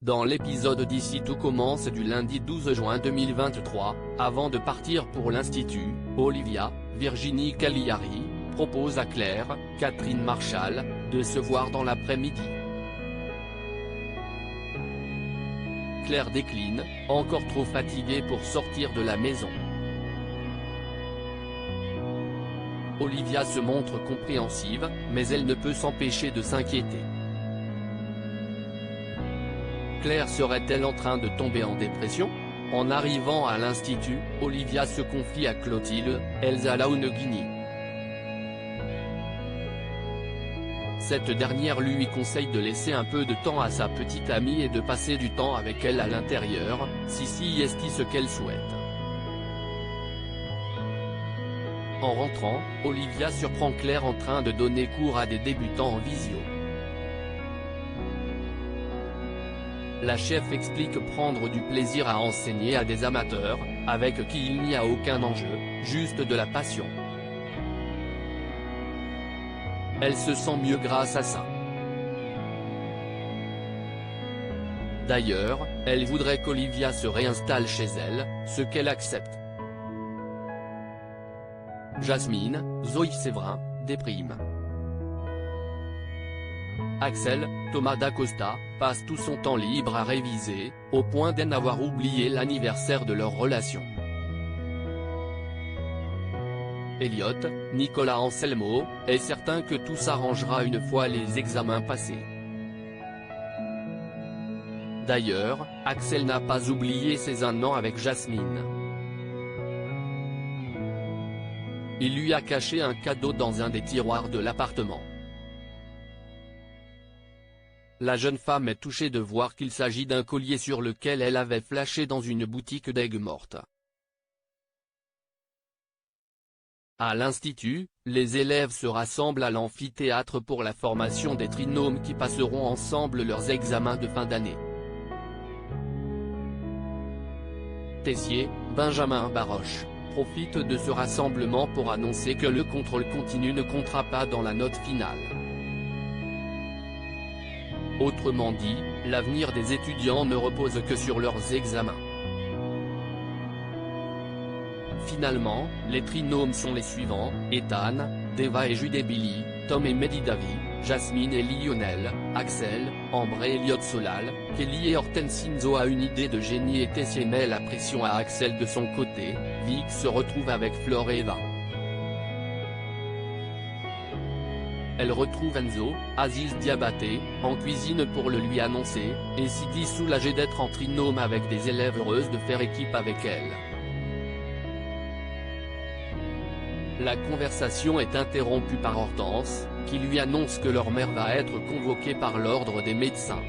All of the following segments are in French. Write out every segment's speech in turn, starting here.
Dans l'épisode d'Ici tout commence du lundi 12 juin 2023, avant de partir pour l'Institut, Olivia, Virginie Cagliari, propose à Claire, Catherine Marchal, de se voir dans l'après-midi. Claire décline, encore trop fatiguée pour sortir de la maison. Olivia se montre compréhensive, mais elle ne peut s'empêcher de s'inquiéter. Claire serait-elle en train de tomber en dépression? En arrivant à l'Institut, Olivia se confie à Clotilde, Elsa Launeghini. Cette dernière lui conseille de laisser un peu de temps à sa petite amie et de passer du temps avec elle à l'intérieur, si est ce qu'elle souhaite. En rentrant, Olivia surprend Claire en train de donner cours à des débutants en visio. La chef explique prendre du plaisir à enseigner à des amateurs, avec qui il n'y a aucun enjeu, juste de la passion. Elle se sent mieux grâce à ça. D'ailleurs, elle voudrait qu'Olivia se réinstalle chez elle, ce qu'elle accepte. Jasmine, Zoé Séverin, déprime. Axel, Thomas d'Acosta, passe tout son temps libre à réviser, au point d'en avoir oublié l'anniversaire de leur relation. Elliot, Nicolas Anselmo, est certain que tout s'arrangera une fois les examens passés. D'ailleurs, Axel n'a pas oublié ses 1 an avec Jasmine. Il lui a caché un cadeau dans un des tiroirs de l'appartement. La jeune femme est touchée de voir qu'il s'agit d'un collier sur lequel elle avait flashé dans une boutique d'aigues mortes. À l'Institut, les élèves se rassemblent à l'amphithéâtre pour la formation des trinômes qui passeront ensemble leurs examens de fin d'année. Tessier, Benjamin Baroche, profite de ce rassemblement pour annoncer que le contrôle continu ne comptera pas dans la note finale. Autrement dit, l'avenir des étudiants ne repose que sur leurs examens. Finalement, les trinômes sont les suivants, Ethan, Deva et Jude et Billy, Tom et Medidavi, Jasmine et Lionel, Axel, Ambre et Elliot Solal, Kelly et Hortensinzo a une idée de génie et Tessier met la pression à Axel de son côté, Vic se retrouve avec Flore et Eva. Elle retrouve Enzo, Aziz Diabaté, en cuisine pour le lui annoncer, et Sidi soulagée d'être en trinôme avec des élèves heureuses de faire équipe avec elle. La conversation est interrompue par Hortense, qui lui annonce que leur mère va être convoquée par l'ordre des médecins.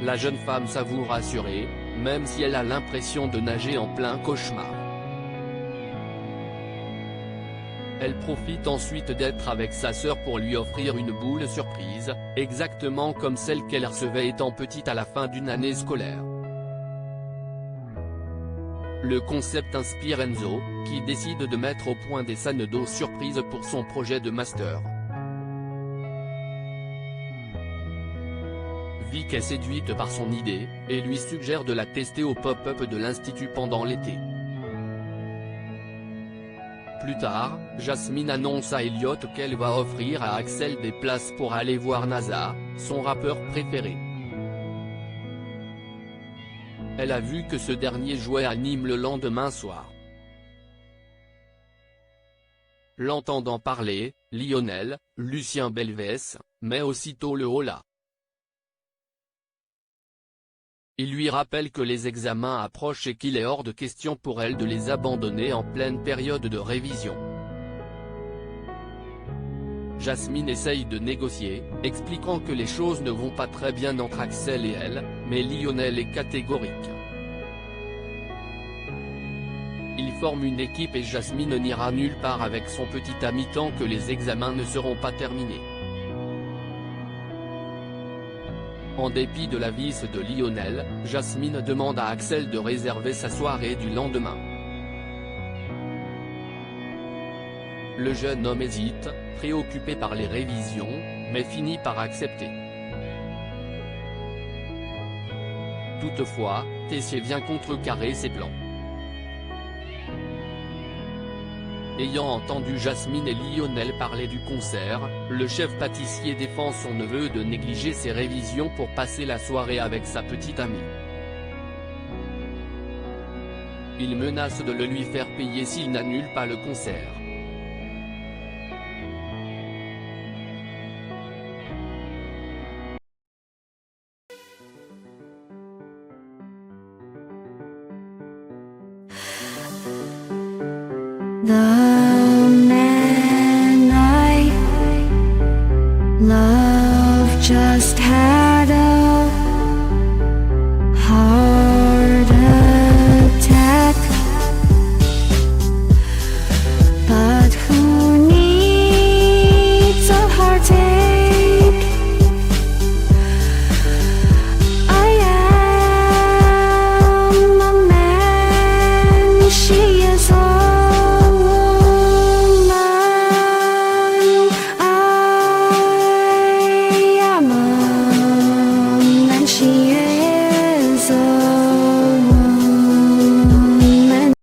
La jeune femme s'avoue rassurée, même si elle a l'impression de nager en plein cauchemar. Elle profite ensuite d'être avec sa sœur pour lui offrir une boule surprise, exactement comme celle qu'elle recevait étant petite à la fin d'une année scolaire. Le concept inspire Enzo, qui décide de mettre au point des scènes d'eau surprises pour son projet de master. Vic est séduite par son idée, et lui suggère de la tester au pop-up de l'Institut pendant l'été. Plus tard, Jasmine annonce à Elliot qu'elle va offrir à Axel des places pour aller voir NASA, son rappeur préféré. Elle a vu que ce dernier jouait à Nîmes le lendemain soir. L'entendant parler, Lionel, Lucien Belvès, met aussitôt le holà. Il lui rappelle que les examens approchent et qu'il est hors de question pour elle de les abandonner en pleine période de révision. Jasmine essaye de négocier, expliquant que les choses ne vont pas très bien entre Axel et elle, mais Lionel est catégorique. Ils forment une équipe et Jasmine n'ira nulle part avec son petit ami tant que les examens ne seront pas terminés. En dépit de la vis de Lionel, Jasmine demande à Axel de réserver sa soirée du lendemain. Le jeune homme hésite, préoccupé par les révisions, mais finit par accepter. Toutefois, Tessier vient contrecarrer ses plans. Ayant entendu Jasmine et Lionel parler du concert, le chef pâtissier défend son neveu de négliger ses révisions pour passer la soirée avec sa petite amie. Il menace de le lui faire payer s'il n'annule pas le concert. 나